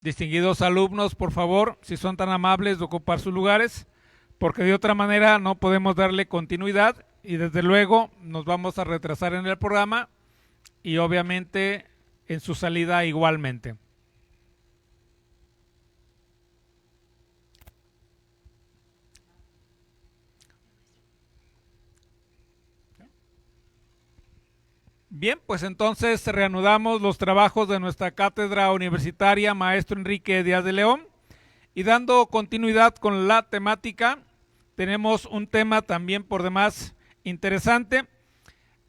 Distinguidos alumnos, por favor, si son tan amables de ocupar sus lugares, porque de otra manera no podemos darle continuidad y desde luego nos vamos a retrasar en el programa y obviamente en su salida igualmente. Bien, pues entonces reanudamos los trabajos de nuestra cátedra universitaria Maestro Enrique Díaz de León y dando continuidad con la temática, tenemos un tema también por demás interesante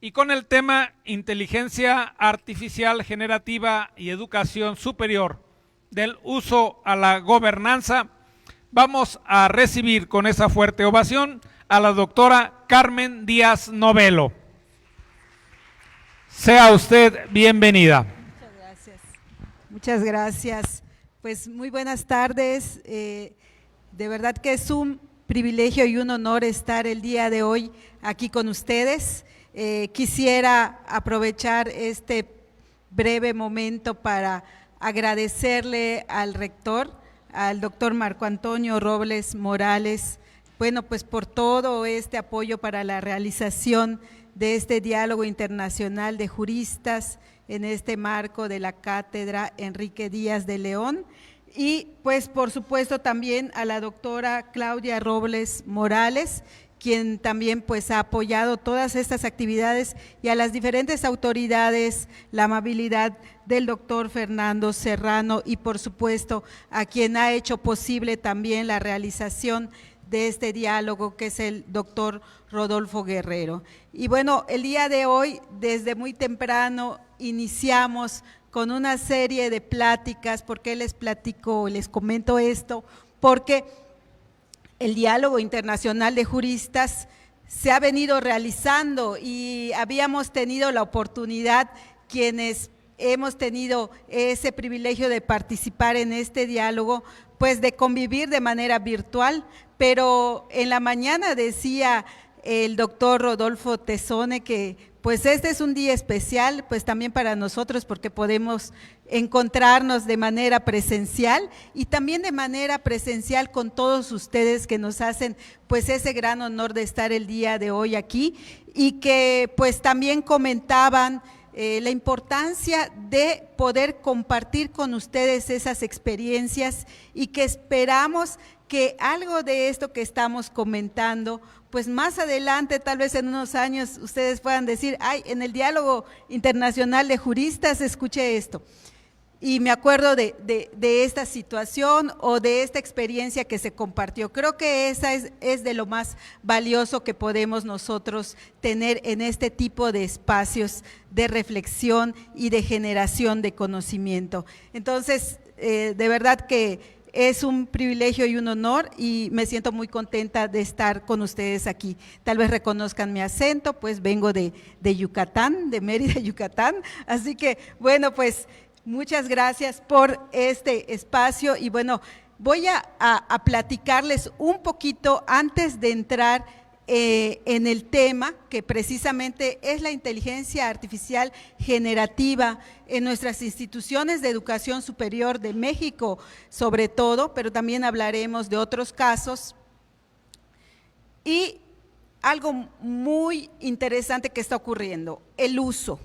y con el tema Inteligencia Artificial Generativa y Educación Superior, del uso a la gobernanza, vamos a recibir con esa fuerte ovación a la doctora Carmen Díaz Novelo. Sea usted bienvenida. Muchas gracias. Muchas gracias. Pues muy buenas tardes. De verdad que es un privilegio y un honor estar el día de hoy aquí con ustedes. Quisiera aprovechar este breve momento para agradecerle al rector, al doctor Marco Antonio Robles Morales, bueno, pues por todo este apoyo para la realización de este diálogo internacional de juristas en este marco de la cátedra Enrique Díaz de León y pues por supuesto también a la doctora Claudia Robles Morales, quien también pues ha apoyado todas estas actividades y a las diferentes autoridades, la amabilidad del doctor Fernando Serrano y por supuesto a quien ha hecho posible también la realización de este diálogo, que es el doctor Rodolfo Guerrero. Y bueno, el día de hoy, desde muy temprano, iniciamos con una serie de pláticas. ¿Por qué les platico, les comento esto? Porque el diálogo internacional de juristas se ha venido realizando y habíamos tenido la oportunidad, quienes hemos tenido ese privilegio de participar en este diálogo, pues de convivir de manera virtual, pero en la mañana decía el doctor Rodolfo Tezone que pues este es un día especial, pues también para nosotros porque podemos encontrarnos de manera presencial y también de manera presencial con todos ustedes que nos hacen pues ese gran honor de estar el día de hoy aquí y que pues también comentaban la importancia de poder compartir con ustedes esas experiencias y que esperamos que algo de esto que estamos comentando, pues más adelante, tal vez en unos años, ustedes puedan decir, ay, en el diálogo internacional de juristas escuché esto. Y me acuerdo de esta situación o de esta experiencia que se compartió. Creo que esa es de lo más valioso que podemos nosotros tener en este tipo de espacios de reflexión y de generación de conocimiento. Entonces, de verdad que es un privilegio y un honor y me siento muy contenta de estar con ustedes aquí. Tal vez reconozcan mi acento, pues vengo de Yucatán, de Mérida, Yucatán. Así que, bueno, pues muchas gracias por este espacio y bueno, voy a platicarles un poquito antes de entrar en el tema que precisamente es la inteligencia artificial generativa en nuestras instituciones de educación superior de México sobre todo, pero también hablaremos de otros casos y algo muy interesante que está ocurriendo, el uso.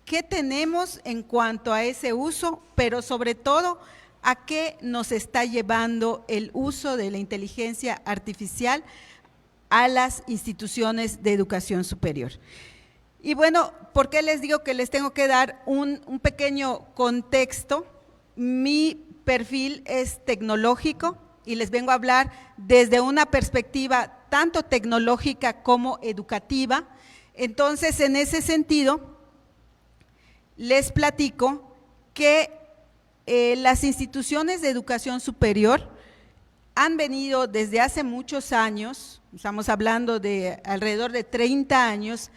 ¿Qué tenemos en cuanto a ese uso? Pero sobre todo, ¿a qué nos está llevando el uso de la inteligencia artificial a las instituciones de educación superior? Y bueno, ¿por qué les digo que les tengo que dar un pequeño contexto? Mi perfil es tecnológico y les vengo a hablar desde una perspectiva tanto tecnológica como educativa. Entonces, en ese sentido, les platico que las instituciones de educación superior han venido desde hace muchos años, estamos hablando de alrededor de 30 años,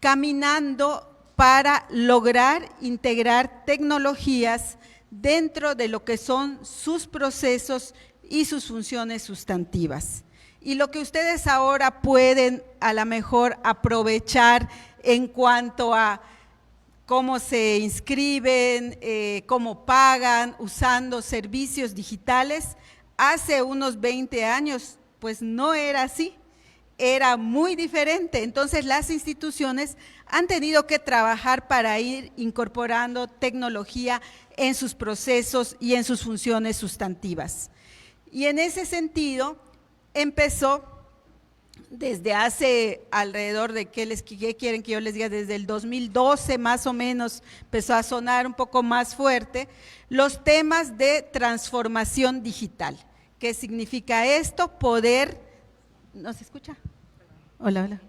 caminando para lograr integrar tecnologías dentro de lo que son sus procesos y sus funciones sustantivas. Y lo que ustedes ahora pueden a lo mejor aprovechar en cuanto a cómo se inscriben, cómo pagan, usando servicios digitales. Hace unos 20 años, pues no era así, era muy diferente. Entonces las instituciones han tenido que trabajar para ir incorporando tecnología en sus procesos y en sus funciones sustantivas. Y en ese sentido empezó desde hace alrededor de, ¿qué quieren que yo les diga? Desde el 2012 más o menos empezó a sonar un poco más fuerte los temas de transformación digital. ¿Qué significa esto? Poder… ¿No se escucha? Hola, hola.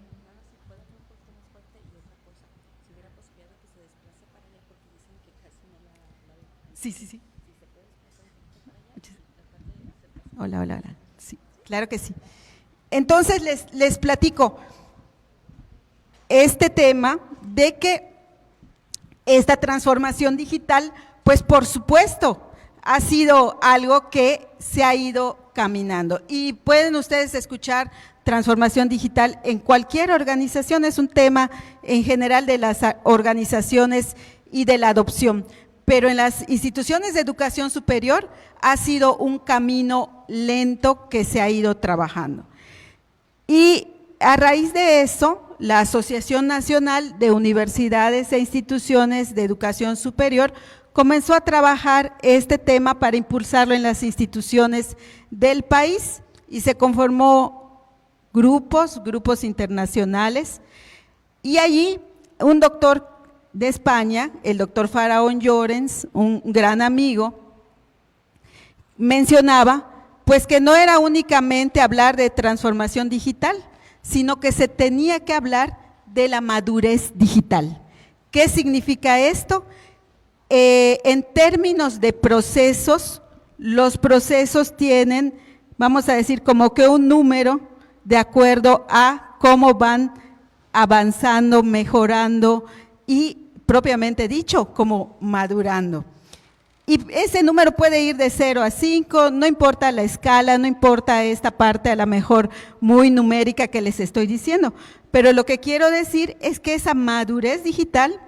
Sí. Hola, hola. Sí, claro que sí. Entonces les platico este tema de que esta transformación digital, pues por supuesto, ha sido algo que se ha ido caminando. Y pueden ustedes escuchar transformación digital en cualquier organización, es un tema en general de las organizaciones y de la adopción. Pero en las instituciones de educación superior ha sido un camino lento que se ha ido trabajando. Y a raíz de eso, la Asociación Nacional de Universidades e Instituciones de Educación Superior comenzó a trabajar este tema para impulsarlo en las instituciones del país y se conformó grupos internacionales, y allí un doctor de España, el doctor Faraón Llorens, un gran amigo, mencionaba pues que no era únicamente hablar de transformación digital, sino que se tenía que hablar de la madurez digital. ¿Qué significa esto? En términos de procesos, los procesos tienen, vamos a decir, como que un número de acuerdo a cómo van avanzando, mejorando y propiamente dicho, como madurando. Y ese número puede ir de 0 a 5, no importa la escala, no importa esta parte a lo mejor muy numérica que les estoy diciendo, pero lo que quiero decir es que esa madurez digital,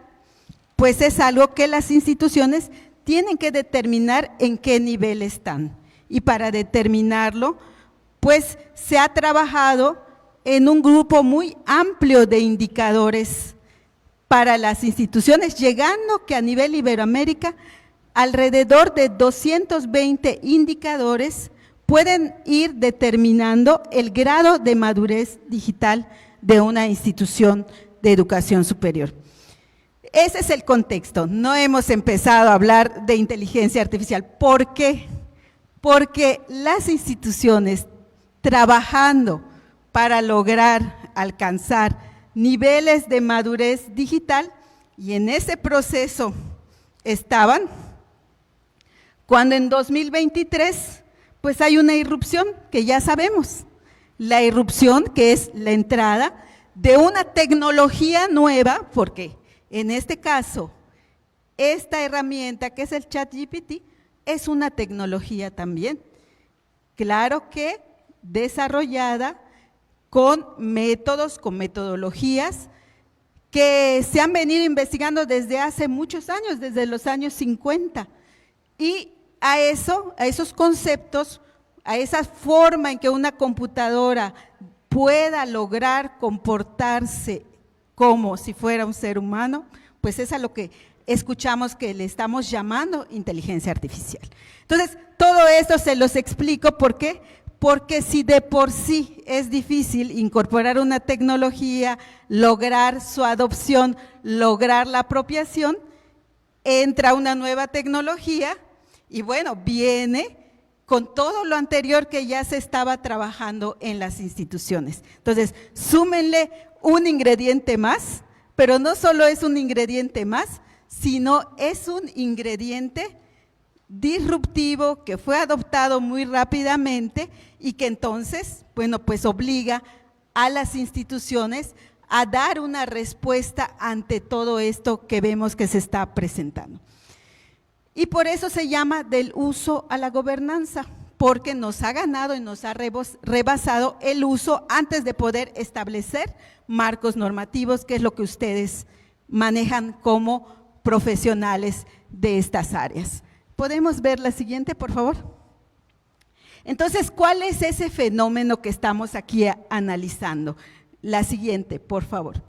pues es algo que las instituciones tienen que determinar en qué nivel están. Y para determinarlo, pues se ha trabajado en un grupo muy amplio de indicadores para las instituciones, llegando que a nivel Iberoamérica, alrededor de 220 indicadores pueden ir determinando el grado de madurez digital de una institución de educación superior. Ese es el contexto, no hemos empezado a hablar de inteligencia artificial. ¿Por qué? Porque las instituciones trabajando para lograr alcanzar niveles de madurez digital, y en ese proceso estaban, cuando en 2023 pues hay una irrupción que ya sabemos, la irrupción que es la entrada de una tecnología nueva, porque en este caso esta herramienta que es el ChatGPT es una tecnología también, claro que desarrollada con métodos, con metodologías que se han venido investigando desde hace muchos años, desde los años 50, y a esos conceptos, a esa forma en que una computadora pueda lograr comportarse como si fuera un ser humano, pues es a lo que escuchamos que le estamos llamando inteligencia artificial. Entonces, todo esto se los explico, ¿por qué? Porque si de por sí es difícil incorporar una tecnología, lograr su adopción, lograr la apropiación, entra una nueva tecnología y bueno, viene con todo lo anterior que ya se estaba trabajando en las instituciones. Entonces, súmenle un ingrediente más, pero no solo es un ingrediente más, sino es un ingrediente disruptivo que fue adoptado muy rápidamente y que entonces, bueno, pues obliga a las instituciones a dar una respuesta ante todo esto que vemos que se está presentando. Y por eso se llama del uso a la gobernanza, porque nos ha ganado y nos ha rebasado el uso antes de poder establecer marcos normativos, que es lo que ustedes manejan como profesionales de estas áreas. ¿Podemos ver la siguiente, por favor? Entonces, ¿cuál es ese fenómeno que estamos aquí analizando? La siguiente, por favor.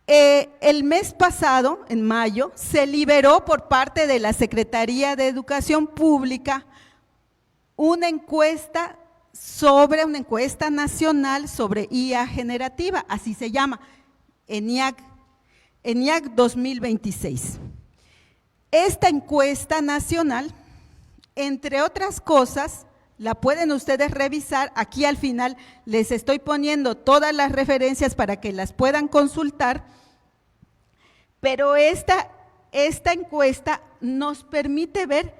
El mes pasado, en mayo, se liberó por parte de la Secretaría de Educación Pública una encuesta nacional sobre IA generativa, así se llama, ENIAC 2026. Esta encuesta nacional, entre otras cosas, la pueden ustedes revisar, aquí al final les estoy poniendo todas las referencias para que las puedan consultar, pero esta encuesta nos permite ver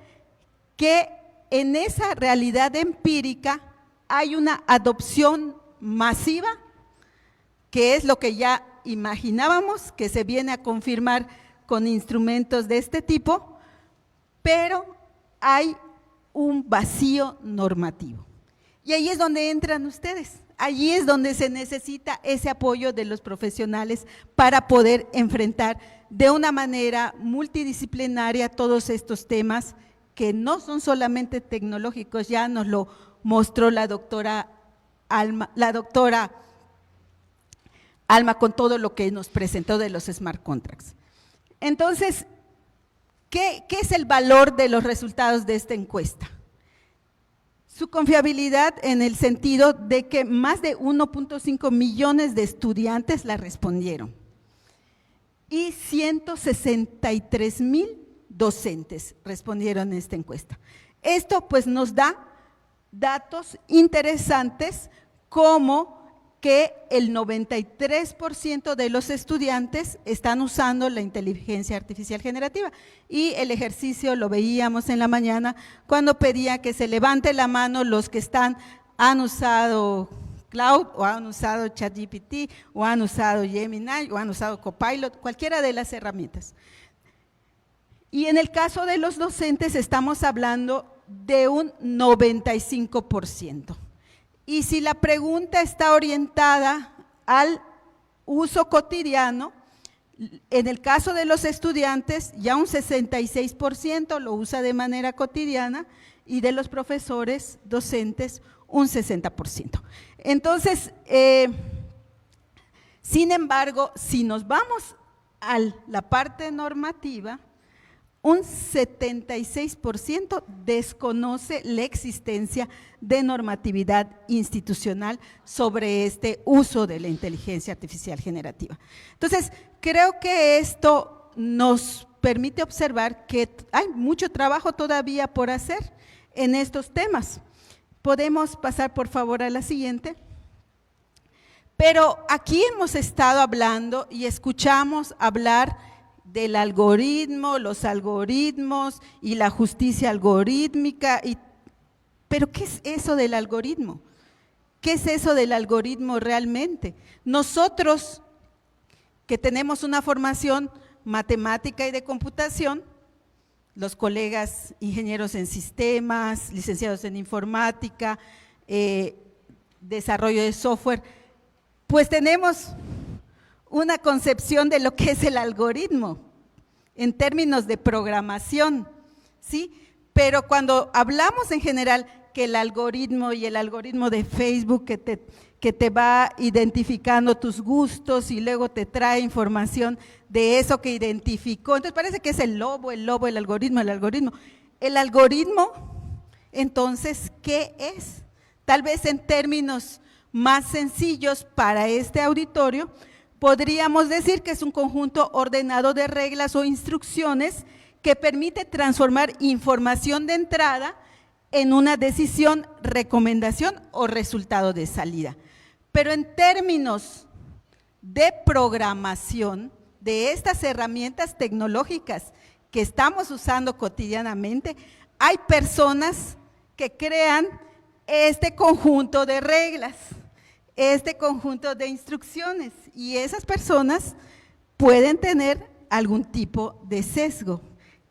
que en esa realidad empírica hay una adopción masiva, que es lo que ya imaginábamos, que se viene a confirmar con instrumentos de este tipo, pero hay un vacío normativo. Y ahí es donde entran ustedes, allí es donde se necesita ese apoyo de los profesionales para poder enfrentar de una manera multidisciplinaria todos estos temas que no son solamente tecnológicos, ya nos lo mostró la doctora Alma con todo lo que nos presentó de los smart contracts. Entonces, ¿qué es el valor de los resultados de esta encuesta? Su confiabilidad en el sentido de que más de 1.5 millones de estudiantes la respondieron y 163,000 docentes respondieron a esta encuesta. Esto pues nos da datos interesantes como que el 93% de los estudiantes están usando la inteligencia artificial generativa y el ejercicio lo veíamos en la mañana cuando pedía que se levante la mano los que han usado Cloud o han usado ChatGPT o han usado Gemini o han usado Copilot, cualquiera de las herramientas. Y en el caso de los docentes estamos hablando de un 95%. Y si la pregunta está orientada al uso cotidiano, en el caso de los estudiantes ya un 66% lo usa de manera cotidiana y de los profesores docentes un 60%. Entonces, sin embargo, si nos vamos a la parte normativa, un 76% desconoce la existencia de normatividad institucional sobre este uso de la inteligencia artificial generativa. Entonces, creo que esto nos permite observar que hay mucho trabajo todavía por hacer en estos temas. Podemos pasar, por favor, a la siguiente. Pero aquí hemos estado hablando y escuchamos hablar del algoritmo, los algoritmos y la justicia algorítmica. ¿Pero qué es eso del algoritmo? ¿Qué es eso del algoritmo realmente? Nosotros que tenemos una formación matemática y de computación, los colegas ingenieros en sistemas, licenciados en informática, desarrollo de software, pues tenemos una concepción de lo que es el algoritmo en términos de programación, ¿sí? Pero cuando hablamos en general que el algoritmo y el algoritmo de Facebook que te va identificando tus gustos y luego te trae información de eso que identificó, entonces parece que es el algoritmo. El algoritmo, entonces, ¿qué es? Tal vez en términos más sencillos para este auditorio, podríamos decir que es un conjunto ordenado de reglas o instrucciones que permite transformar información de entrada en una decisión, recomendación o resultado de salida. Pero en términos de programación de estas herramientas tecnológicas que estamos usando cotidianamente, hay personas que crean este conjunto de reglas, este conjunto de instrucciones, y esas personas pueden tener algún tipo de sesgo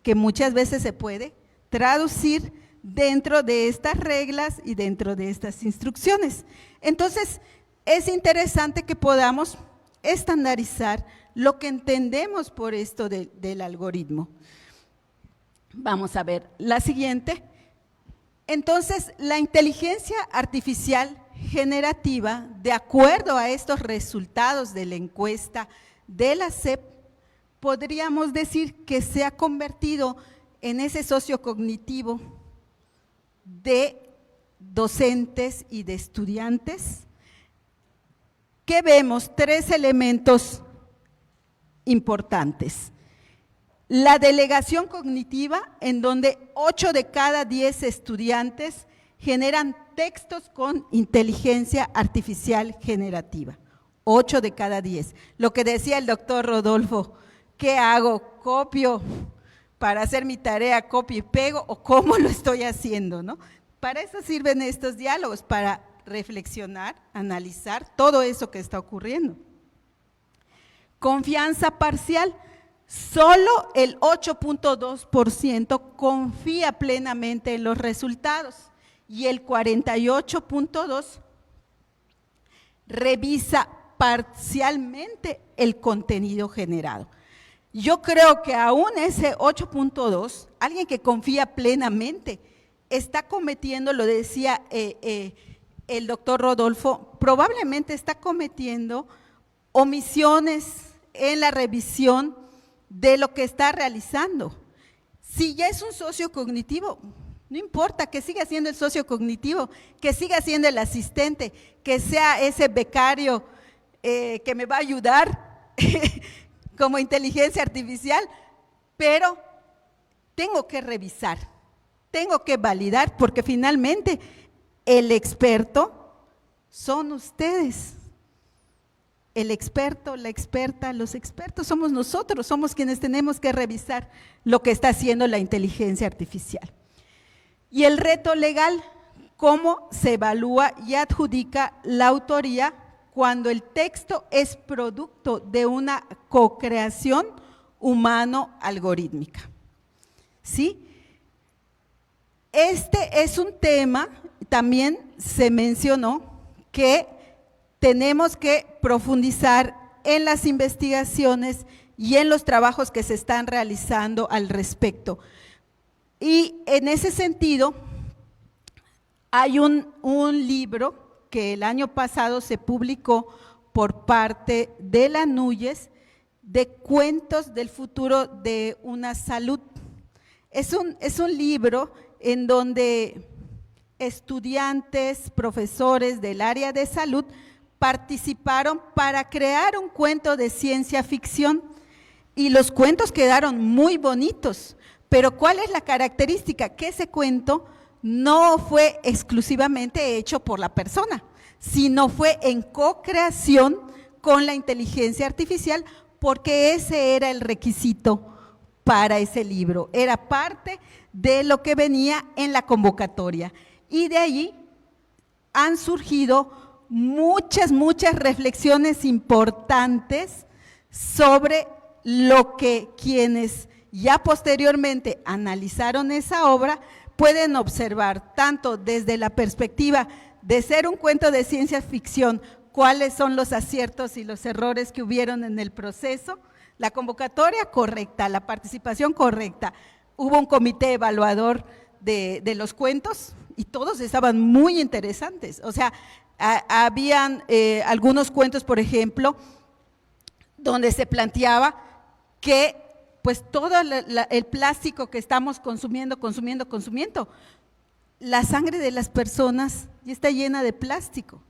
que muchas veces se puede traducir dentro de estas reglas y dentro de estas instrucciones. Entonces, es interesante que podamos estandarizar lo que entendemos por esto del algoritmo. Vamos a ver la siguiente. Entonces, la inteligencia artificial generativa, de acuerdo a estos resultados de la encuesta de la SEP, podríamos decir que se ha convertido en ese socio cognitivo de docentes y de estudiantes, que vemos 3 elementos importantes. La delegación cognitiva, en donde 8 de cada 10 estudiantes generan textos con inteligencia artificial generativa. 8 de cada 10. Lo que decía el doctor Rodolfo, ¿qué hago? ¿Copio para hacer mi tarea, copio y pego, o cómo lo estoy haciendo, ¿no? Para eso sirven estos diálogos, para reflexionar, analizar todo eso que está ocurriendo. Confianza parcial. Solo el 8.2% confía plenamente en los resultados y el 48.2% revisa parcialmente el contenido generado. Yo creo que aún ese 8.2%, alguien que confía plenamente, está cometiendo, lo decía el doctor Rodolfo, probablemente está cometiendo omisiones en la revisión de lo que está realizando. Si ya es un socio cognitivo, no importa, que siga siendo el socio cognitivo, que siga siendo el asistente, que sea ese becario que me va a ayudar como inteligencia artificial, pero tengo que revisar, tengo que validar, porque finalmente el experto son ustedes. El experto, la experta, los expertos somos nosotros, somos quienes tenemos que revisar lo que está haciendo la inteligencia artificial. Y el reto legal, cómo se evalúa y adjudica la autoría cuando el texto es producto de una co-creación humano-algorítmica. ¿Sí? Este es un tema, también se mencionó que tenemos que profundizar en las investigaciones y en los trabajos que se están realizando al respecto. Y en ese sentido, hay un libro que el año pasado se publicó por parte de la NUYES, de cuentos del futuro de una salud. Es un libro en donde estudiantes, profesores del área de salud participaron para crear un cuento de ciencia ficción y los cuentos quedaron muy bonitos, pero ¿cuál es la característica? Que ese cuento no fue exclusivamente hecho por la persona, sino fue en co-creación con la inteligencia artificial, porque ese era el requisito para ese libro, era parte de lo que venía en la convocatoria, y de allí han surgido muchas reflexiones importantes sobre lo que quienes ya posteriormente analizaron esa obra pueden observar, tanto desde la perspectiva de ser un cuento de ciencia ficción, cuáles son los aciertos y los errores que hubieron en el proceso, la convocatoria correcta, la participación correcta, hubo un comité evaluador de los cuentos y todos estaban muy interesantes, o sea, habían algunos cuentos, por ejemplo, donde se planteaba que pues todo el plástico que estamos consumiendo, la sangre de las personas ya está llena de plástico.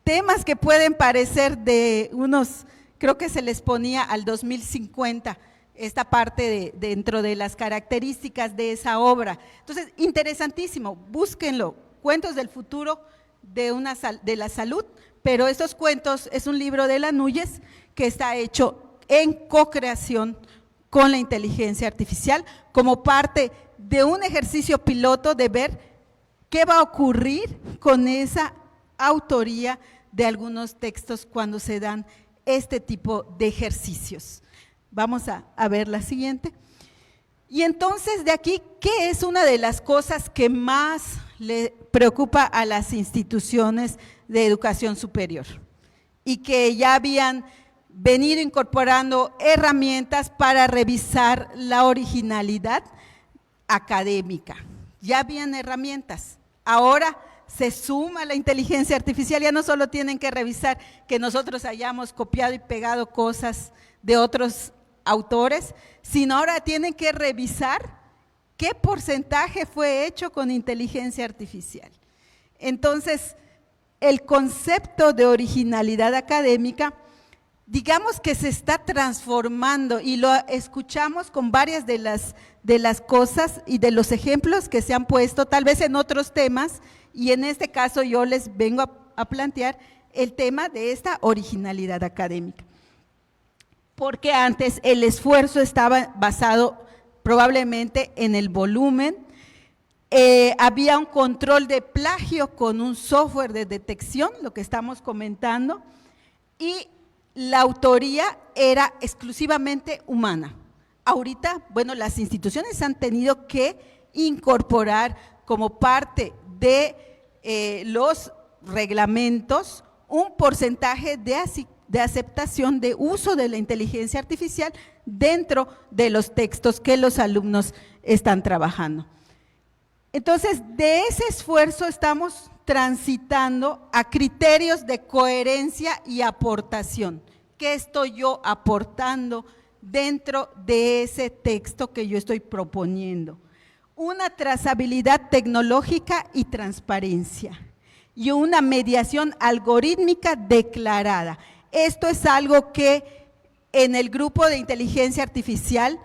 Temas que pueden parecer de unos, creo que se les ponía al 2050, esta parte dentro de las características de esa obra. Entonces, interesantísimo, búsquenlo, Cuentos del futuro de la salud, pero estos cuentos es un libro de la NUYES que está hecho en co-creación con la inteligencia artificial como parte de un ejercicio piloto de ver qué va a ocurrir con esa autoría de algunos textos cuando se dan este tipo de ejercicios. Vamos a ver la siguiente. Y entonces de aquí, ¿qué es una de las cosas que más le preocupa a las instituciones de educación superior? Y que ya habían venido incorporando herramientas para revisar la originalidad académica. Ya habían herramientas, ahora se suma la inteligencia artificial, ya no solo tienen que revisar que nosotros hayamos copiado y pegado cosas de otros autores, sino ahora tienen que revisar qué porcentaje fue hecho con inteligencia artificial. Entonces, el concepto de originalidad académica, digamos que se está transformando y lo escuchamos con varias de las cosas y de los ejemplos que se han puesto, tal vez en otros temas, y en este caso yo les vengo a plantear el tema de esta originalidad académica. Porque antes el esfuerzo estaba basado probablemente en el volumen, había un control de plagio con un software de detección, lo que estamos comentando, y la autoría era exclusivamente humana. Ahorita, bueno, las instituciones han tenido que incorporar como parte de los reglamentos un porcentaje de aceptación de uso de la inteligencia artificial dentro de los textos que los alumnos están trabajando. Entonces, de ese esfuerzo estamos transitando a criterios de coherencia y aportación. ¿Qué estoy yo aportando dentro de ese texto que yo estoy proponiendo? Una trazabilidad tecnológica y transparencia, y una mediación algorítmica declarada. Esto es algo que en el grupo de inteligencia artificial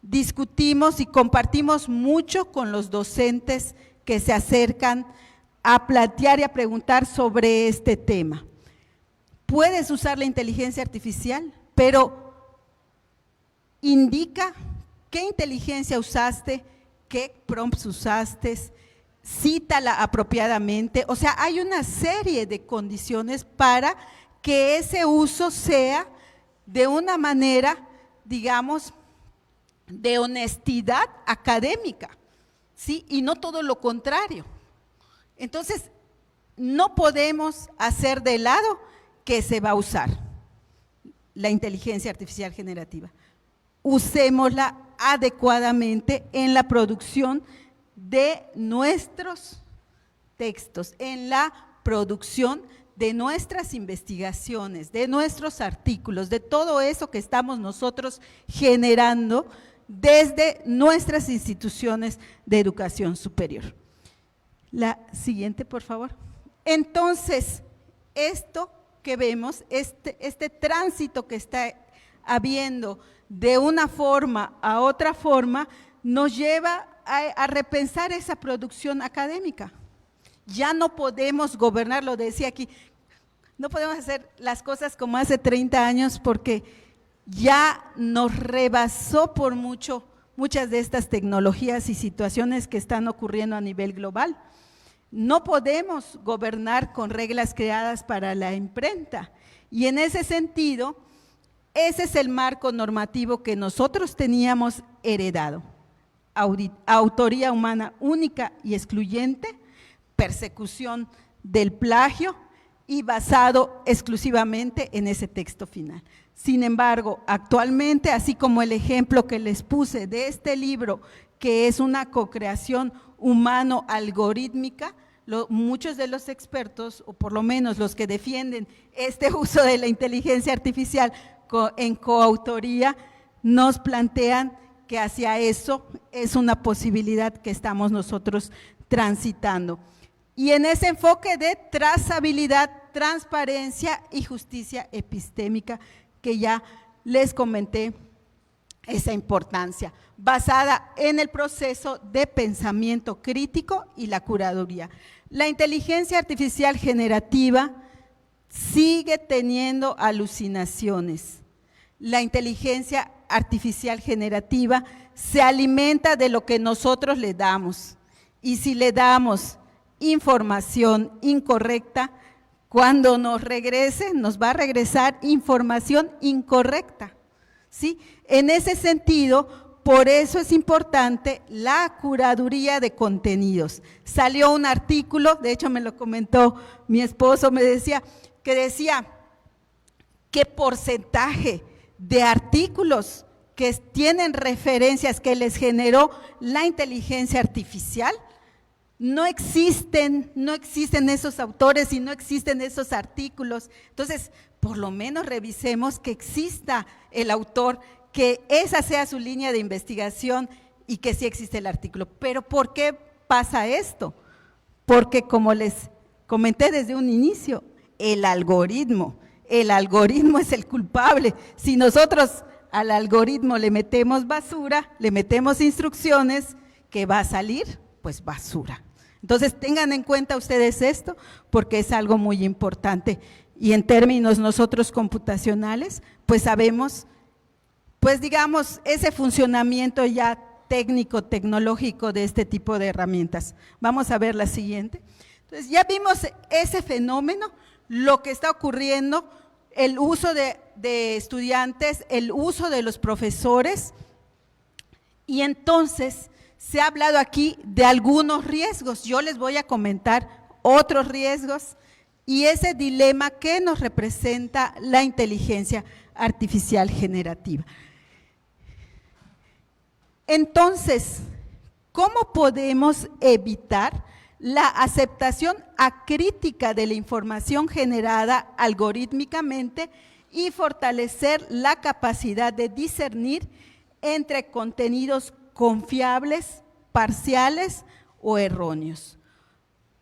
discutimos y compartimos mucho con los docentes que se acercan a plantear y a preguntar sobre este tema. Puedes usar la inteligencia artificial, pero indica qué inteligencia usaste, qué prompts usaste, cítala apropiadamente. O sea, hay una serie de condiciones para que ese uso sea de una manera, digamos, de honestidad académica, ¿sí? Y no todo lo contrario. Entonces, no podemos hacer de lado que se va a usar la inteligencia artificial generativa. Usémosla adecuadamente en la producción de nuestros textos, en la producción de nuestras investigaciones, de nuestros artículos, de todo eso que estamos nosotros generando desde nuestras instituciones de educación superior. La siguiente, por favor. Entonces, esto que vemos, este tránsito que está habiendo de una forma a otra forma, nos lleva a repensar esa producción académica. Ya no podemos gobernar, lo decía aquí, no podemos hacer las cosas como hace 30 años porque ya nos rebasó por muchas de estas tecnologías y situaciones que están ocurriendo a nivel global. No podemos gobernar con reglas creadas para la imprenta, y en ese sentido, ese es el marco normativo que nosotros teníamos heredado: autoría humana única y excluyente, persecución del plagio y basado exclusivamente en ese texto final. Sin embargo, actualmente, así como el ejemplo que les puse de este libro, que es una cocreación humano-algorítmica, muchos de los expertos, o por lo menos los que defienden este uso de la inteligencia artificial en coautoría, nos plantean que hacia eso es una posibilidad que estamos nosotros transitando. Y en ese enfoque de trazabilidad, transparencia y justicia epistémica, que ya les comenté esa importancia, basada en el proceso de pensamiento crítico y la curaduría. La inteligencia artificial generativa sigue teniendo alucinaciones. La inteligencia artificial generativa se alimenta de lo que nosotros le damos, y si le damos información incorrecta, cuando nos regrese, nos va a regresar información incorrecta, ¿sí? En ese sentido, por eso es importante la curaduría de contenidos. Salió un artículo, de hecho me lo comentó mi esposo, me decía, qué porcentaje de artículos que tienen referencias que les generó la inteligencia artificial. No existen esos autores y no existen esos artículos. Entonces, por lo menos revisemos que exista el autor, que esa sea su línea de investigación y que sí existe el artículo. Pero ¿por qué pasa esto? Porque, como les comenté desde un inicio, el algoritmo es el culpable. Si nosotros al algoritmo le metemos basura, le metemos instrucciones, ¿qué va a salir? Pues basura. Entonces tengan en cuenta ustedes esto, porque es algo muy importante. Y en términos nosotros computacionales, pues sabemos, pues digamos, ese funcionamiento ya técnico, tecnológico de este tipo de herramientas. Vamos a ver la siguiente. Entonces ya vimos ese fenómeno, lo que está ocurriendo, el uso de estudiantes, el uso de los profesores, y entonces se ha hablado aquí de algunos riesgos. Yo les voy a comentar otros riesgos y ese dilema que nos representa la inteligencia artificial generativa. Entonces, ¿cómo podemos evitar la aceptación acrítica de la información generada algorítmicamente y fortalecer la capacidad de discernir entre contenidos confiables, parciales o erróneos?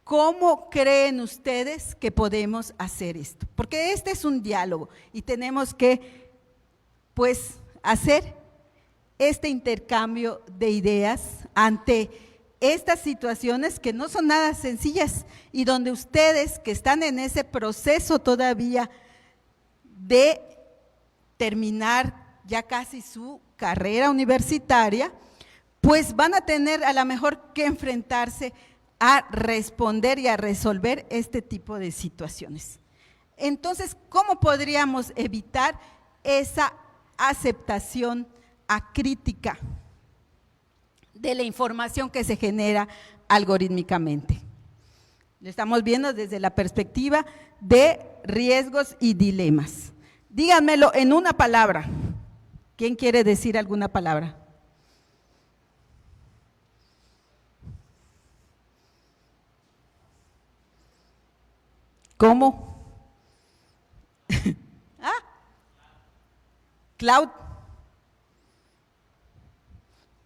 ¿Cómo creen ustedes que podemos hacer esto? Porque este es un diálogo y tenemos que, pues, hacer este intercambio de ideas ante estas situaciones que no son nada sencillas y donde ustedes que están en ese proceso todavía de terminar ya casi su carrera universitaria, pues van a tener a lo mejor que enfrentarse a responder y a resolver este tipo de situaciones. Entonces, ¿cómo podríamos evitar esa aceptación acrítica de la información que se genera algorítmicamente? Lo estamos viendo desde la perspectiva de riesgos y dilemas. Díganmelo en una palabra. ¿Quién quiere decir alguna palabra? ¿Cómo? Cloud.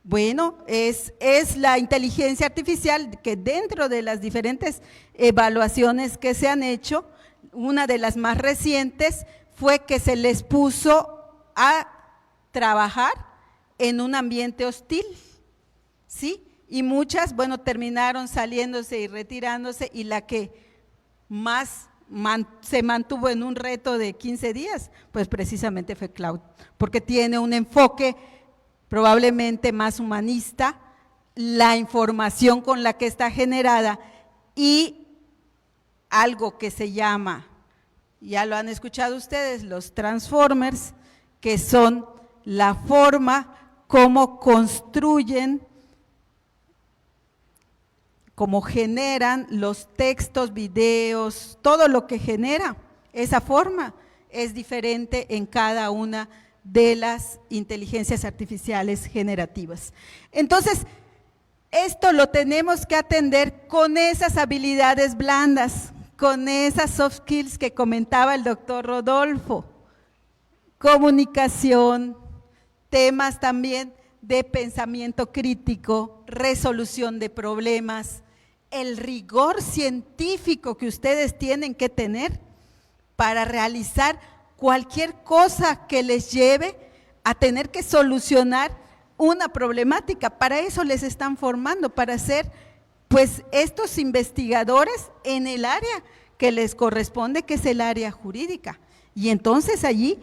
Bueno, es la inteligencia artificial que dentro de las diferentes evaluaciones que se han hecho, una de las más recientes fue que se les puso a trabajar en un ambiente hostil, ¿sí? Y muchas, bueno, terminaron saliéndose y retirándose, y la que más se mantuvo en un reto de 15 días, pues precisamente fue Cloud, porque tiene un enfoque probablemente más humanista, la información con la que está generada y algo que se llama, ya lo han escuchado ustedes, los transformers, que son la forma como construyen, como generan los textos, videos, todo lo que genera, esa forma es diferente en cada una de las inteligencias artificiales generativas. Entonces, esto lo tenemos que atender con esas habilidades blandas, con esas soft skills que comentaba el doctor Rodolfo, comunicación, temas también de pensamiento crítico, resolución de problemas, el rigor científico que ustedes tienen que tener para realizar cualquier cosa que les lleve a tener que solucionar una problemática. Para eso les están formando, para ser pues estos investigadores en el área que les corresponde, que es el área jurídica. Y entonces allí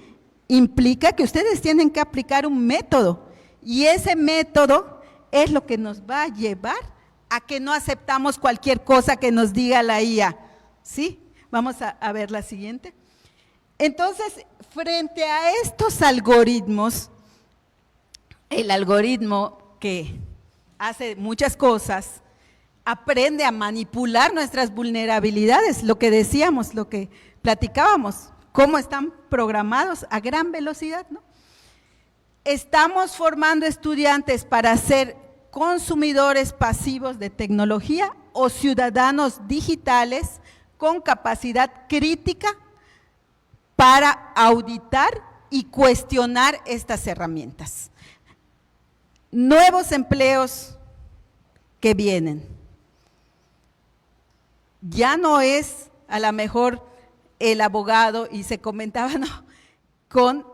implica que ustedes tienen que aplicar un método, y ese método es lo que nos va a llevar a que no aceptamos cualquier cosa que nos diga la IA, ¿sí? Vamos a ver la siguiente. Entonces, frente a estos algoritmos, el algoritmo que hace muchas cosas, aprende a manipular nuestras vulnerabilidades, lo que decíamos, lo que platicábamos, cómo están programados a gran velocidad, ¿no? Estamos formando estudiantes para ser consumidores pasivos de tecnología o ciudadanos digitales con capacidad crítica para auditar y cuestionar estas herramientas. Nuevos empleos que vienen. Ya no es a lo mejor el abogado, y se comentaba, ¿no?, con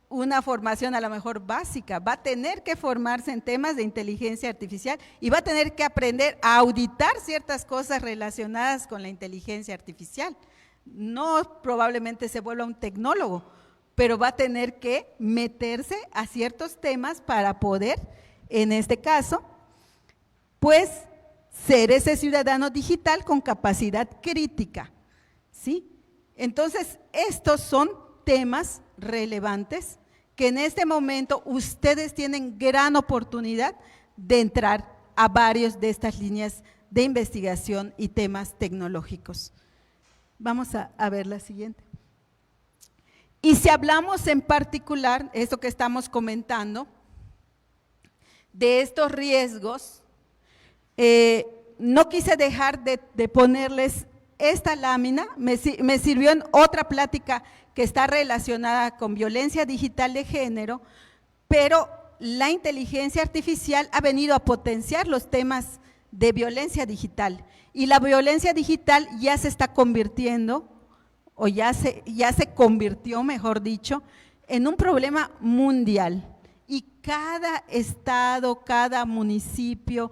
una formación a lo mejor básica, va a tener que formarse en temas de inteligencia artificial y va a tener que aprender a auditar ciertas cosas relacionadas con la inteligencia artificial. No probablemente se vuelva un tecnólogo, pero va a tener que meterse a ciertos temas para poder, en este caso, pues ser ese ciudadano digital con capacidad crítica, ¿sí? Entonces, estos son temas relevantes que en este momento ustedes tienen gran oportunidad de entrar a varios de estas líneas de investigación y temas tecnológicos. Vamos a ver la siguiente. Y si hablamos en particular, esto que estamos comentando, de estos riesgos, no quise dejar de ponerles esta lámina, me sirvió en otra plática que está relacionada con violencia digital de género, pero la inteligencia artificial ha venido a potenciar los temas de violencia digital, y la violencia digital ya se está convirtiendo, o ya se convirtió, mejor dicho, en un problema mundial, y cada estado, cada municipio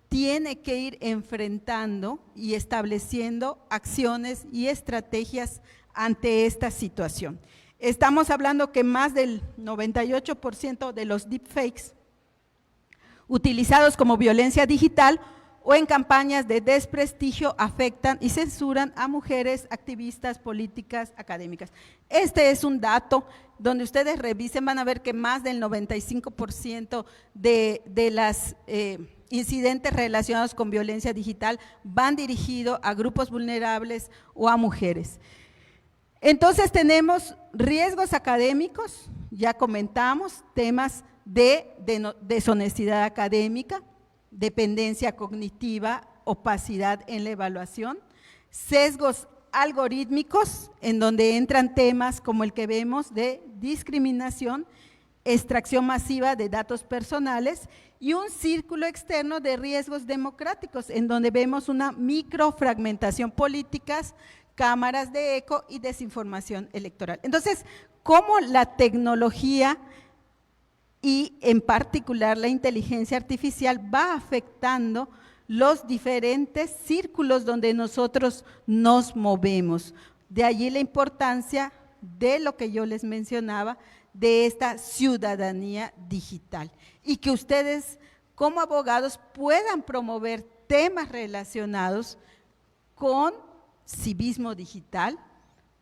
tiene que ir enfrentando y estableciendo acciones y estrategias ante esta situación. Estamos hablando que más del 98% de los deepfakes utilizados como violencia digital o en campañas de desprestigio afectan y censuran a mujeres, activistas, políticas, académicas. Este es un dato donde ustedes revisen, van a ver que más del 95% de las incidentes relacionados con violencia digital van dirigidos a grupos vulnerables o a mujeres. Entonces tenemos riesgos académicos, ya comentamos, temas de deshonestidad académica, dependencia cognitiva, opacidad en la evaluación, sesgos algorítmicos, en donde entran temas como el que vemos de discriminación, extracción masiva de datos personales y un círculo externo de riesgos democráticos, en donde vemos una microfragmentación políticas, cámaras de eco y desinformación electoral. Entonces, ¿cómo la tecnología y en particular la inteligencia artificial va afectando los diferentes círculos donde nosotros nos movemos? De allí la importancia de lo que yo les mencionaba, de esta ciudadanía digital, y que ustedes como abogados puedan promover temas relacionados con civismo digital,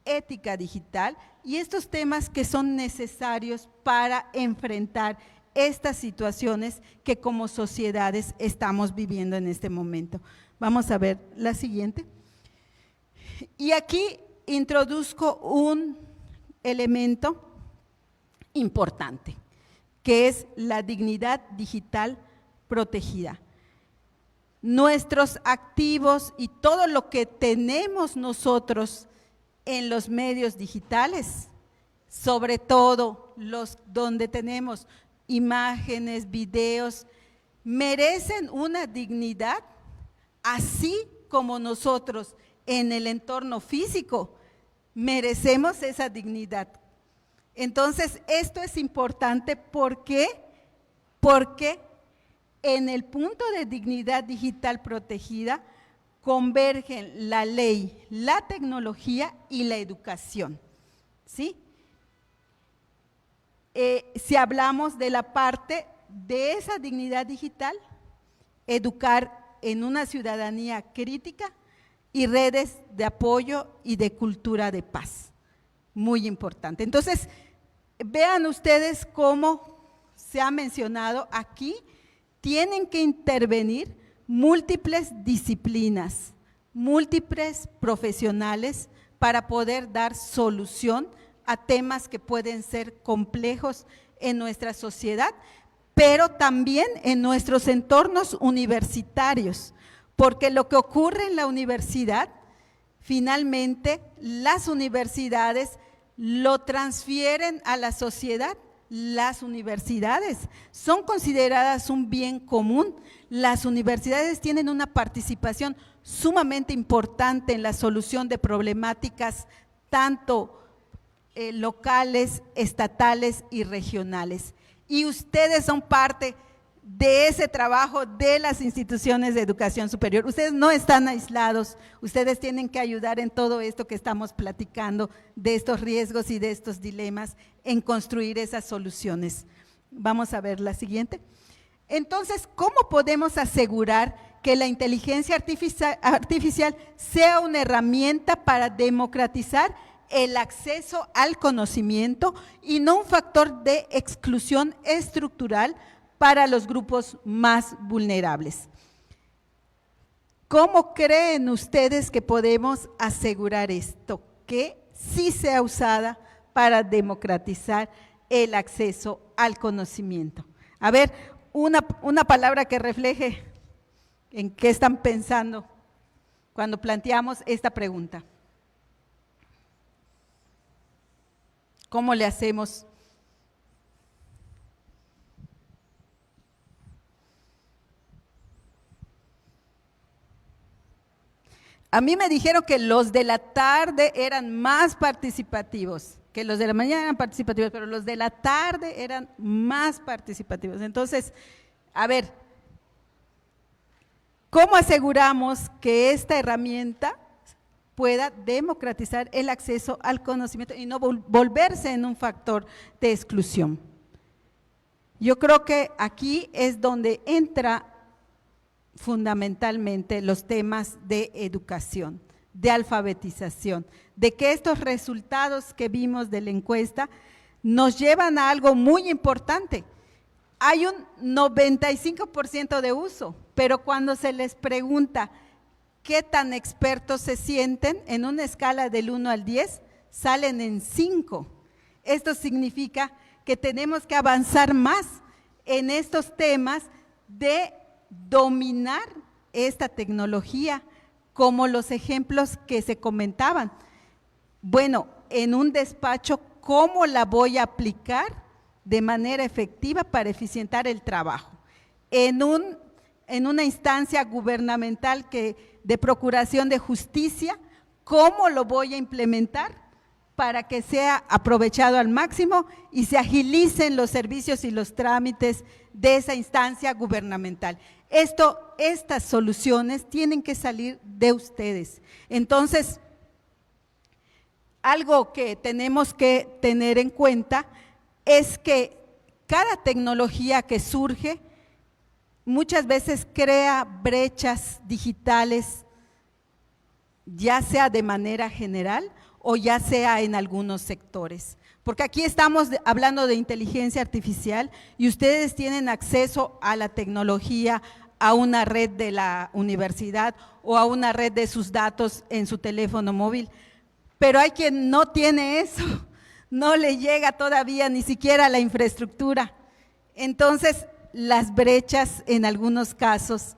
ética digital y estos temas que son necesarios para enfrentar estas situaciones que como sociedades estamos viviendo en este momento. Vamos a ver la siguiente. Y aquí introduzco un elemento importante, que es la dignidad digital protegida. Nuestros activos y todo lo que tenemos nosotros en los medios digitales, sobre todo los donde tenemos imágenes, videos, merecen una dignidad, así como nosotros en el entorno físico merecemos esa dignidad. Entonces, esto es importante porque en el punto de dignidad digital protegida convergen la ley, la tecnología y la educación, ¿sí? Si hablamos de la parte de esa dignidad digital, educar en una ciudadanía crítica y redes de apoyo y de cultura de paz, muy importante. Entonces, vean ustedes cómo se ha mencionado aquí, tienen que intervenir múltiples disciplinas, múltiples profesionales para poder dar solución a temas que pueden ser complejos en nuestra sociedad, pero también en nuestros entornos universitarios, porque lo que ocurre en la universidad, finalmente las universidades lo transfieren a la sociedad. Las universidades son consideradas un bien común. Las universidades tienen una participación sumamente importante en la solución de problemáticas tanto locales, estatales y regionales. Y ustedes son parte de ese trabajo de las instituciones de educación superior. Ustedes no están aislados, ustedes tienen que ayudar en todo esto que estamos platicando, de estos riesgos y de estos dilemas, en construir esas soluciones. Vamos a ver la siguiente. Entonces, ¿cómo podemos asegurar que la inteligencia artificial sea una herramienta para democratizar el acceso al conocimiento y no un factor de exclusión estructural para los grupos más vulnerables? ¿Cómo creen ustedes que podemos asegurar esto? Que sí sea usada para democratizar el acceso al conocimiento. A ver, una palabra que refleje en qué están pensando cuando planteamos esta pregunta. ¿Cómo le hacemos? A mí me dijeron que los de la tarde eran más participativos, que los de la mañana eran participativos, pero los de la tarde eran más participativos. Entonces, a ver, ¿cómo aseguramos que esta herramienta pueda democratizar el acceso al conocimiento y no volverse en un factor de exclusión? Yo creo que aquí es donde entra fundamentalmente los temas de educación, de alfabetización, de que estos resultados que vimos de la encuesta nos llevan a algo muy importante. Hay un 95% de uso, pero cuando se les pregunta qué tan expertos se sienten, en una escala del 1 al 10, salen en 5. Esto significa que tenemos que avanzar más en estos temas de dominar esta tecnología, como los ejemplos que se comentaban. Bueno, en un despacho, ¿cómo la voy a aplicar de manera efectiva para eficientar el trabajo? En una instancia gubernamental de procuración de justicia, ¿cómo lo voy a implementar para que sea aprovechado al máximo y se agilicen los servicios y los trámites de esa instancia gubernamental? Estas soluciones tienen que salir de ustedes. Entonces, algo que tenemos que tener en cuenta es que cada tecnología que surge muchas veces crea brechas digitales, ya sea de manera general o ya sea en algunos sectores. Porque aquí estamos hablando de inteligencia artificial y ustedes tienen acceso a la tecnología, a una red de la universidad o a una red de sus datos en su teléfono móvil. Pero hay quien no tiene eso, no le llega todavía ni siquiera la infraestructura. Entonces, las brechas en algunos casos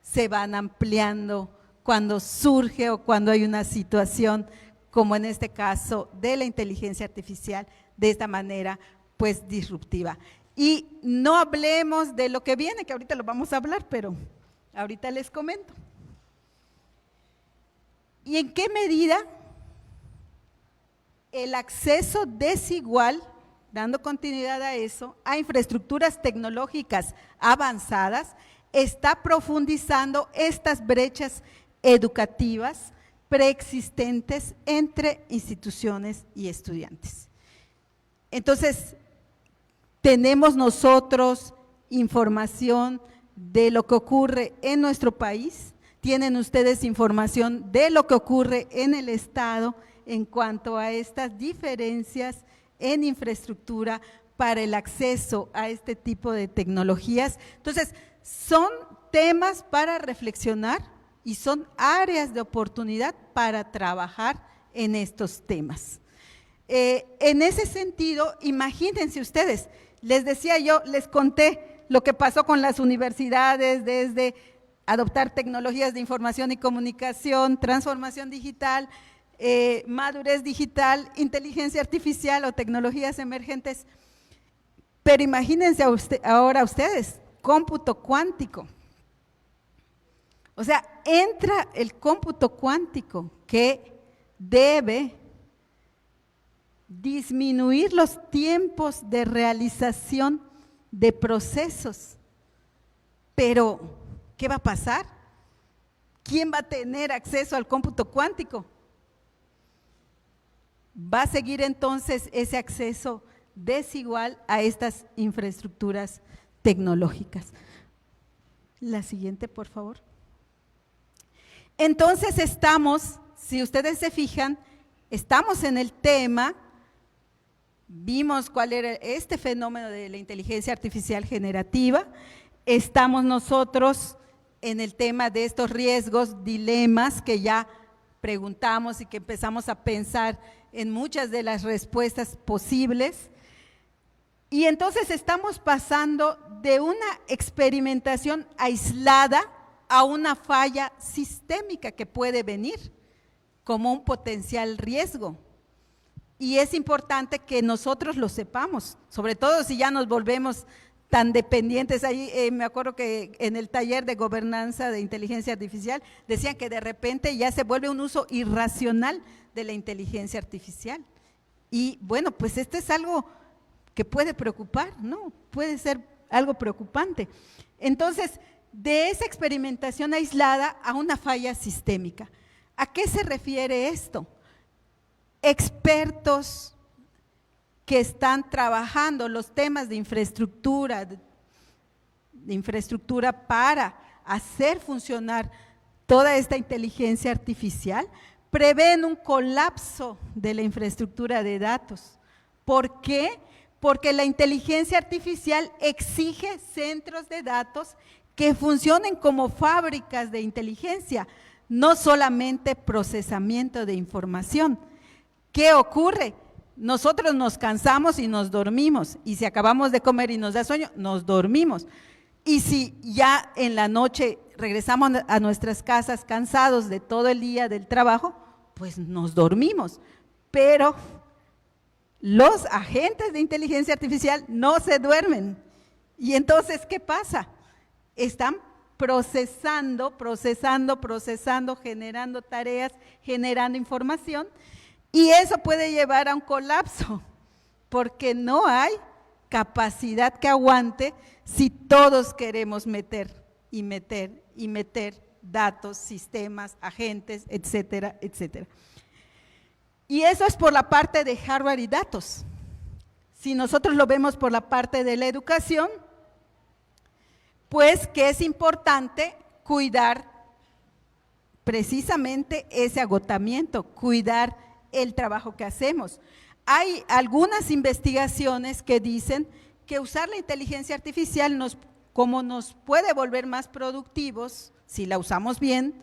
se van ampliando cuando surge o cuando hay una situación como en este caso de la inteligencia artificial, de esta manera pues disruptiva. Y no hablemos de lo que viene, que ahorita lo vamos a hablar, pero ahorita les comento. ¿Y en qué medida el acceso desigual, dando continuidad a eso, a infraestructuras tecnológicas avanzadas, está profundizando estas brechas educativas preexistentes entre instituciones y estudiantes? Entonces, tenemos nosotros información de lo que ocurre en nuestro país, tienen ustedes información de lo que ocurre en el Estado en cuanto a estas diferencias en infraestructura para el acceso a este tipo de tecnologías. Entonces, son temas para reflexionar y son áreas de oportunidad para trabajar en estos temas. En ese sentido, imagínense ustedes, les decía yo, les conté lo que pasó con las universidades desde adoptar tecnologías de información y comunicación, transformación digital, madurez digital, inteligencia artificial o tecnologías emergentes. Pero imagínense ahora ustedes, cómputo cuántico. O sea, entra el cómputo cuántico que debe disminuir los tiempos de realización de procesos. Pero, ¿qué va a pasar? ¿Quién va a tener acceso al cómputo cuántico? Va a seguir entonces ese acceso desigual a estas infraestructuras tecnológicas. La siguiente, por favor. Entonces estamos, si ustedes se fijan, estamos en el tema, vimos cuál era este fenómeno de la inteligencia artificial generativa, estamos nosotros en el tema de estos riesgos, dilemas que ya preguntamos y que empezamos a pensar en muchas de las respuestas posibles. Y entonces estamos pasando de una experimentación aislada a una falla sistémica que puede venir como un potencial riesgo. Y es importante que nosotros lo sepamos, sobre todo si ya nos volvemos tan dependientes. Ahí me acuerdo que en el taller de gobernanza de inteligencia artificial decían que de repente ya se vuelve un uso irracional de la inteligencia artificial. Y bueno, pues esto es algo que puede preocupar, ¿no? Puede ser algo preocupante. Entonces, de esa experimentación aislada a una falla sistémica. ¿A qué se refiere esto? Expertos que están trabajando los temas de infraestructura para hacer funcionar toda esta inteligencia artificial, prevén un colapso de la infraestructura de datos. ¿Por qué? Porque la inteligencia artificial exige centros de datos que funcionen como fábricas de inteligencia, no solamente procesamiento de información. ¿Qué ocurre? Nosotros nos cansamos y nos dormimos, y si acabamos de comer y nos da sueño, nos dormimos. Y si ya en la noche regresamos a nuestras casas cansados de todo el día del trabajo, pues nos dormimos. Pero los agentes de inteligencia artificial no se duermen. Y entonces, ¿qué pasa? Están procesando, generando tareas, generando información, y eso puede llevar a un colapso, porque no hay capacidad que aguante si todos queremos meter datos, sistemas, agentes, etcétera, etcétera. Y eso es por la parte de hardware y datos. Si nosotros lo vemos por la parte de la educación, pues que es importante cuidar precisamente ese agotamiento, cuidar el trabajo que hacemos. Hay algunas investigaciones que dicen que usar la inteligencia artificial como nos puede volver más productivos, si la usamos bien,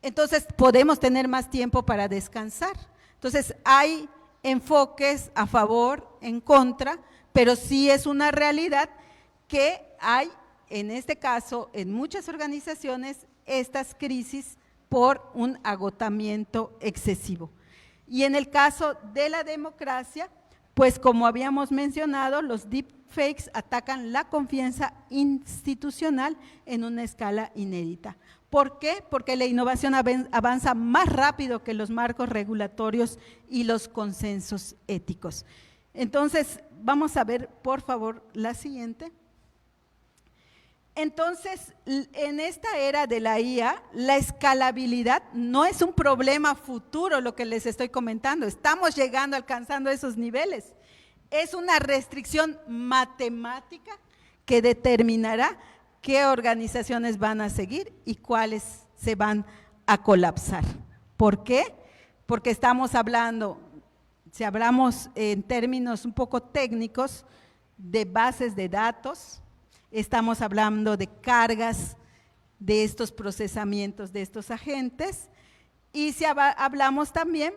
entonces podemos tener más tiempo para descansar. Entonces hay enfoques a favor, en contra, pero sí es una realidad que hay, en este caso, en muchas organizaciones, estas crisis por un agotamiento excesivo. Y en el caso de la democracia, pues como habíamos mencionado, los deepfakes atacan la confianza institucional en una escala inédita. ¿Por qué? Porque la innovación avanza más rápido que los marcos regulatorios y los consensos éticos. Entonces, vamos a ver, por favor, la siguiente. Entonces, en esta era de la IA, la escalabilidad no es un problema futuro, lo que les estoy comentando. Estamos llegando, alcanzando esos niveles. Es una restricción matemática que determinará qué organizaciones van a seguir y cuáles se van a colapsar. ¿Por qué? Porque estamos hablando, si hablamos en términos un poco técnicos, de bases de datos, estamos hablando de cargas de estos procesamientos de estos agentes, y si hablamos también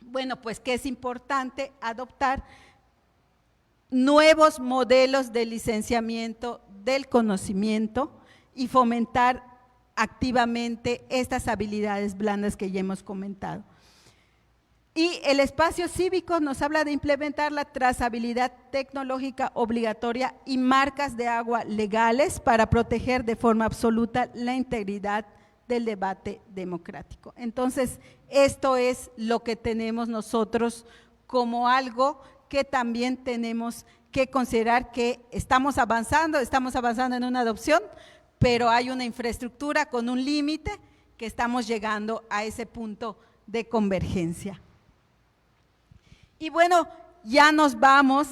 Bueno, pues que es importante adoptar nuevos modelos de licenciamiento del conocimiento y fomentar activamente estas habilidades blandas que ya hemos comentado. Y el espacio cívico nos habla de implementar la trazabilidad tecnológica obligatoria y marcas de agua legales para proteger de forma absoluta la integridad del debate democrático. Entonces, esto es lo que tenemos nosotros como algo que también tenemos que considerar que estamos avanzando en una adopción, pero hay una infraestructura con un límite que estamos llegando a ese punto de convergencia. Y bueno, ya nos vamos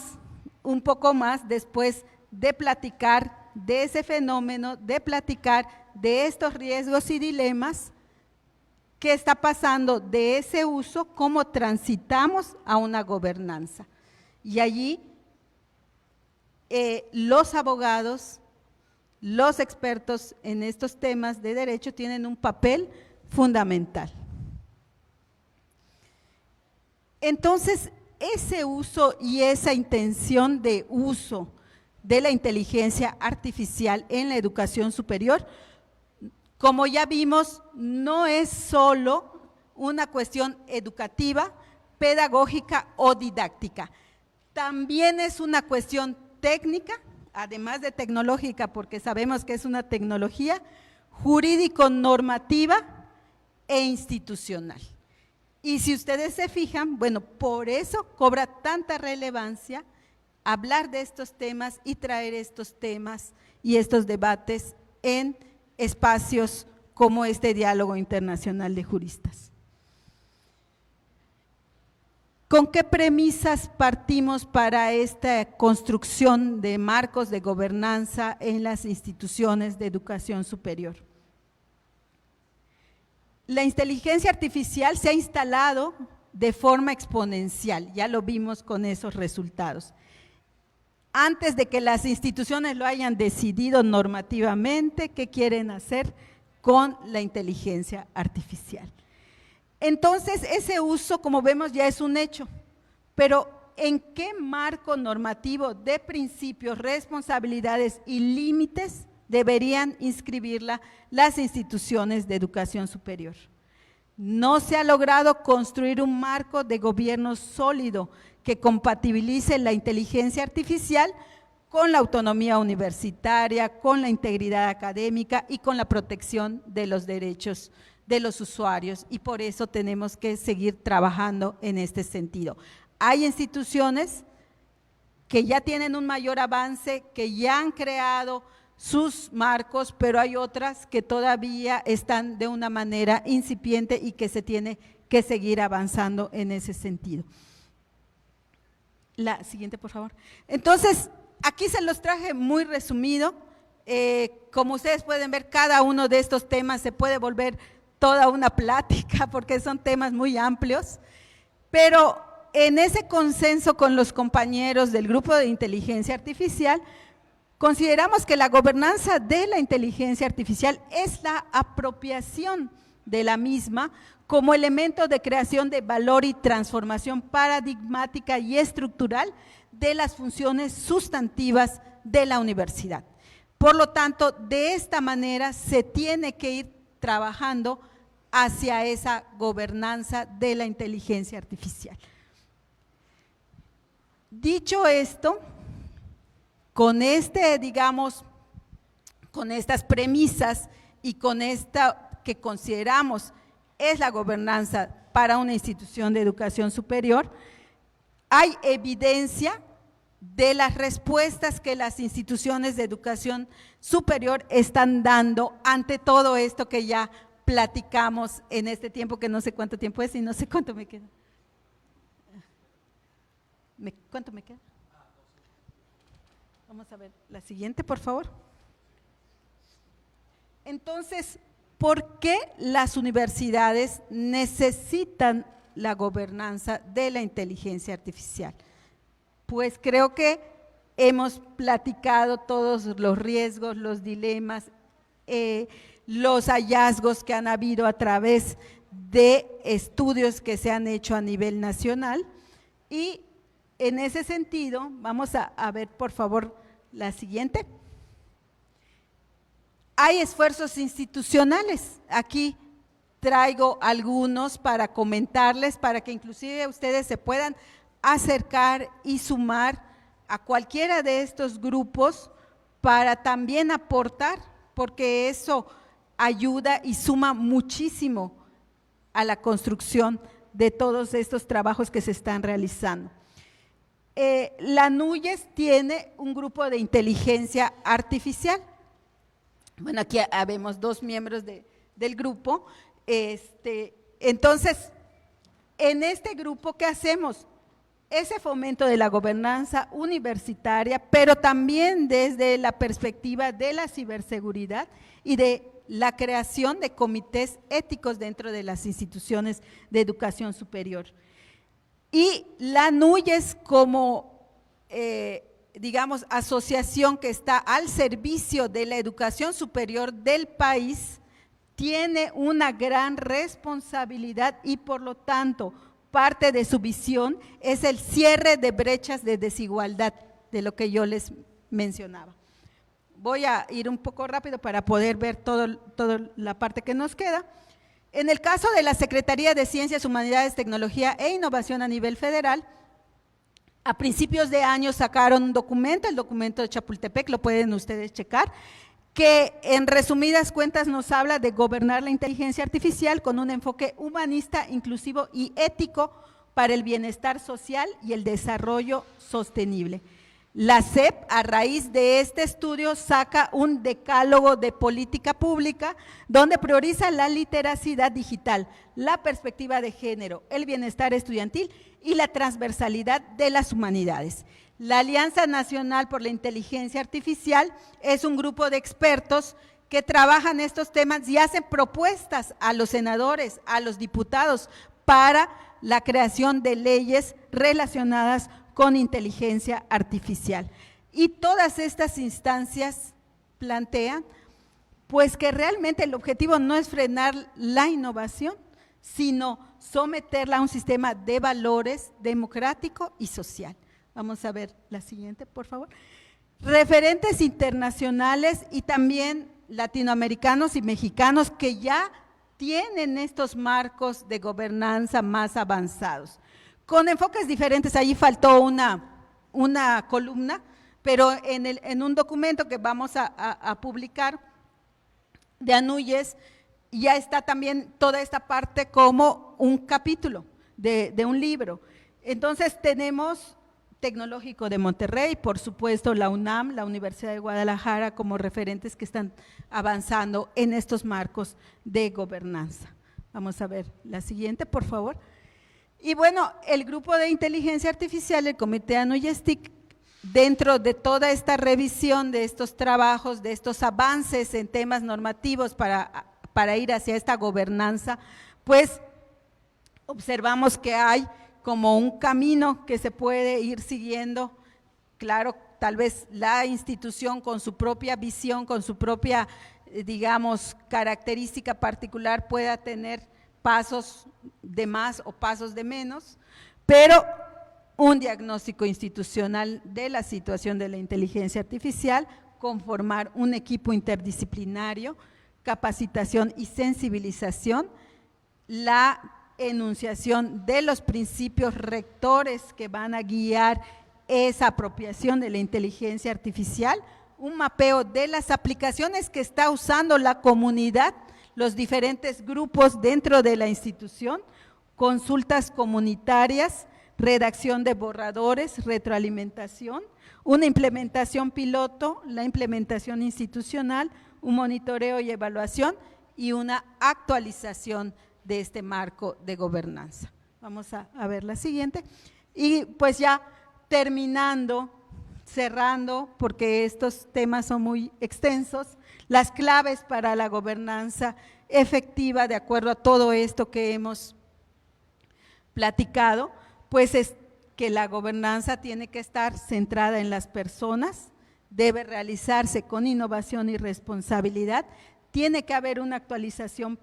un poco más después de platicar de ese fenómeno, de platicar de estos riesgos y dilemas, qué está pasando de ese uso, cómo transitamos a una gobernanza. Y allí los abogados, los expertos en estos temas de derecho tienen un papel fundamental. Entonces, ese uso y esa intención de uso de la inteligencia artificial en la educación superior, como ya vimos, no es solo una cuestión educativa, pedagógica o didáctica, también es una cuestión técnica, además de tecnológica, porque sabemos que es una tecnología jurídico-normativa e institucional. Y si ustedes se fijan, bueno, por eso cobra tanta relevancia hablar de estos temas y traer estos temas y estos debates en espacios como este diálogo internacional de juristas. ¿Con qué premisas partimos para esta construcción de marcos de gobernanza en las instituciones de educación superior? La inteligencia artificial se ha instalado de forma exponencial, ya lo vimos con esos resultados. Antes de que las instituciones lo hayan decidido normativamente, ¿qué quieren hacer con la inteligencia artificial? Entonces, ese uso, como vemos, ya es un hecho, pero ¿en qué marco normativo de principios, responsabilidades y límites deberían inscribirla las instituciones de educación superior? No se ha logrado construir un marco de gobierno sólido que compatibilice la inteligencia artificial con la autonomía universitaria, con la integridad académica y con la protección de los derechos de los usuarios, y por eso tenemos que seguir trabajando en este sentido. Hay instituciones que ya tienen un mayor avance, que ya han creado sus marcos, pero hay otras que todavía están de una manera incipiente y que se tiene que seguir avanzando en ese sentido. La siguiente, por favor. Entonces, aquí se los traje muy resumido. Como ustedes pueden ver, cada uno de estos temas se puede volver toda una plática porque son temas muy amplios, pero en ese consenso con los compañeros del grupo de inteligencia artificial, consideramos que la gobernanza de la inteligencia artificial es la apropiación de la misma como elemento de creación de valor y transformación paradigmática y estructural de las funciones sustantivas de la universidad. Por lo tanto, de esta manera se tiene que ir trabajando hacia esa gobernanza de la inteligencia artificial. Dicho esto, con con estas premisas y con esta que consideramos es la gobernanza para una institución de educación superior, hay evidencia de las respuestas que las instituciones de educación superior están dando ante todo esto que ya platicamos en este tiempo, que no sé cuánto tiempo es y no sé cuánto me queda. ¿Cuánto me queda? Vamos a ver la siguiente, por favor. Entonces, ¿por qué las universidades necesitan la gobernanza de la inteligencia artificial? Pues creo que hemos platicado todos los riesgos, los dilemas, los hallazgos que han habido a través de estudios que se han hecho a nivel nacional. Y en ese sentido, vamos a ver por favor la siguiente. Hay esfuerzos institucionales, aquí traigo algunos para comentarles, para que inclusive ustedes se puedan acercar y sumar a cualquiera de estos grupos para también aportar, porque eso ayuda y suma muchísimo a la construcción de todos estos trabajos que se están realizando. La NUYES tiene un grupo de inteligencia artificial. Bueno, aquí habemos 2 miembros del grupo. Entonces, en este grupo, ¿qué hacemos? Ese fomento de la gobernanza universitaria, pero también desde la perspectiva de la ciberseguridad y de la creación de comités éticos dentro de las instituciones de educación superior. Y la NUYES como, digamos, asociación que está al servicio de la educación superior del país, tiene una gran responsabilidad y por lo tanto parte de su visión es el cierre de brechas de desigualdad, de lo que yo les mencionaba. Voy a ir un poco rápido para poder ver toda la parte que nos queda. En el caso de la Secretaría de Ciencias, Humanidades, Tecnología e Innovación a nivel federal, a principios de año sacaron un documento, el documento de Chapultepec, lo pueden ustedes checar, que en resumidas cuentas nos habla de gobernar la inteligencia artificial con un enfoque humanista, inclusivo y ético para el bienestar social y el desarrollo sostenible. La SEP, a raíz de este estudio, saca un decálogo de política pública donde prioriza la literacidad digital, la perspectiva de género, el bienestar estudiantil y la transversalidad de las humanidades. La Alianza Nacional por la Inteligencia Artificial es un grupo de expertos que trabajan estos temas y hacen propuestas a los senadores, a los diputados para la creación de leyes relacionadas con inteligencia artificial. Y todas estas instancias plantean pues que realmente el objetivo no es frenar la innovación, sino someterla a un sistema de valores democrático y social. Vamos a ver la siguiente, por favor. Referentes internacionales y también latinoamericanos y mexicanos que ya tienen estos marcos de gobernanza más avanzados, con enfoques diferentes. Allí faltó una columna, pero en un documento que vamos a publicar de ANUYES, ya está también toda esta parte como un capítulo de un libro. Entonces tenemos Tecnológico de Monterrey, por supuesto la UNAM, la Universidad de Guadalajara como referentes que están avanzando en estos marcos de gobernanza. Vamos a ver la siguiente, por favor. Y bueno, el grupo de inteligencia artificial, el Comité ANUYES-TIC, dentro de toda esta revisión de estos trabajos, de estos avances en temas normativos para ir hacia esta gobernanza, pues observamos que hay como un camino que se puede ir siguiendo. Claro, tal vez la institución con su propia visión, con su propia, digamos, característica particular pueda tener pasos de más o pasos de menos, pero un diagnóstico institucional de la situación de la inteligencia artificial, conformar un equipo interdisciplinario, capacitación y sensibilización, la enunciación de los principios rectores que van a guiar esa apropiación de la inteligencia artificial, un mapeo de las aplicaciones que está usando la comunidad, los diferentes grupos dentro de la institución, consultas comunitarias, redacción de borradores, retroalimentación, una implementación piloto, la implementación institucional, un monitoreo y evaluación y una actualización de este marco de gobernanza. Vamos a ver la siguiente. Y pues ya terminando, cerrando, porque estos temas son muy extensos, las claves para la gobernanza efectiva de acuerdo a todo esto que hemos platicado, pues es que la gobernanza tiene que estar centrada en las personas, debe realizarse con innovación y responsabilidad, tiene que haber una actualización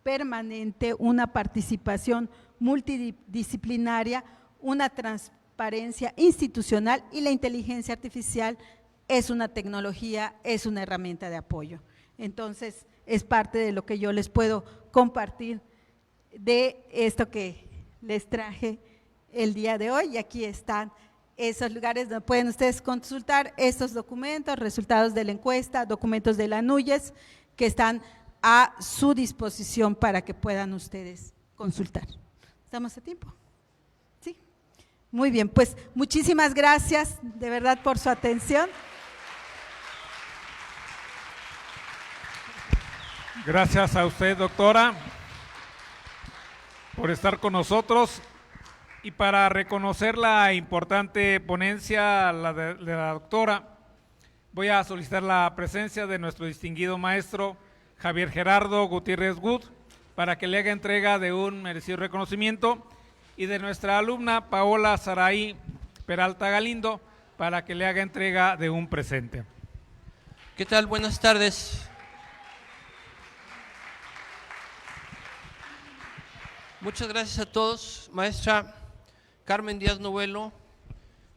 permanente, una participación multidisciplinaria, una transparencia institucional, y la inteligencia artificial es una tecnología, es una herramienta de apoyo. Entonces, es parte de lo que yo les puedo compartir de esto que les traje el día de hoy, y aquí están esos lugares donde pueden ustedes consultar estos documentos, resultados de la encuesta, documentos de la NUYES, que están a su disposición para que puedan ustedes consultar. ¿Estamos a tiempo? Sí. Muy bien, pues muchísimas gracias de verdad por su atención. Gracias a usted, doctora, por estar con nosotros. Y para reconocer la importante ponencia de la doctora, voy a solicitar la presencia de nuestro distinguido maestro Javier Gerardo Gutiérrez Gut para que le haga entrega de un merecido reconocimiento, y de nuestra alumna Paola Saraí Peralta Galindo para que le haga entrega de un presente. ¿Qué tal? Buenas tardes. Muchas gracias a todos. Maestra Carmen Díaz Novelo,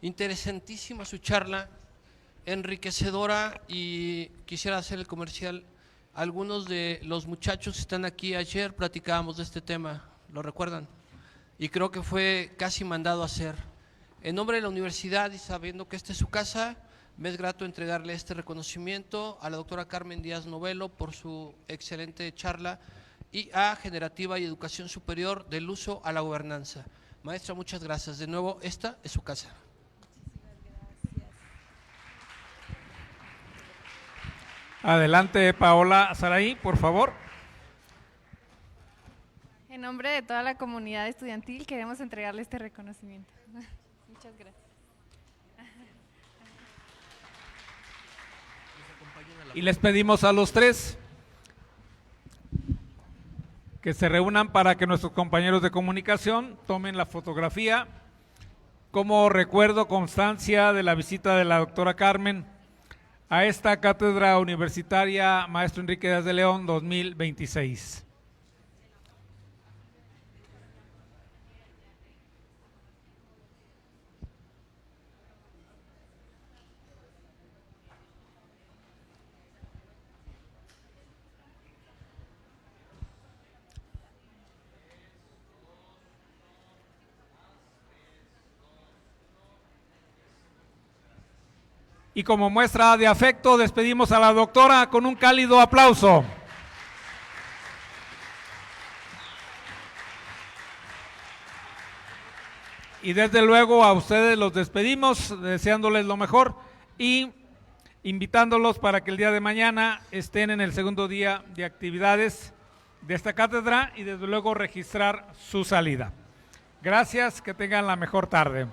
interesantísima su charla, enriquecedora, y quisiera hacer el comercial. Algunos de los muchachos que están aquí ayer platicábamos de este tema, ¿lo recuerdan? Y creo que fue casi mandado a hacer. En nombre de la universidad y sabiendo que esta es su casa, me es grato entregarle este reconocimiento a la doctora Carmen Díaz Novelo por su excelente charla, y a Generativa y Educación Superior del uso a la gobernanza. Maestra, muchas gracias. De nuevo, esta es su casa. Adelante, Paola Saraí, por favor. En nombre de toda la comunidad estudiantil queremos entregarle este reconocimiento. Muchas gracias. Y les pedimos a los tres que se reúnan para que nuestros compañeros de comunicación tomen la fotografía como recuerdo, constancia de la visita de la doctora Carmen a esta Cátedra Universitaria Maestro Enrique Díaz de León 2026. Y como muestra de afecto, despedimos a la doctora con un cálido aplauso. Y desde luego a ustedes los despedimos, deseándoles lo mejor y invitándolos para que el día de mañana estén en el segundo día de actividades de esta cátedra y desde luego registrar su salida. Gracias, que tengan la mejor tarde.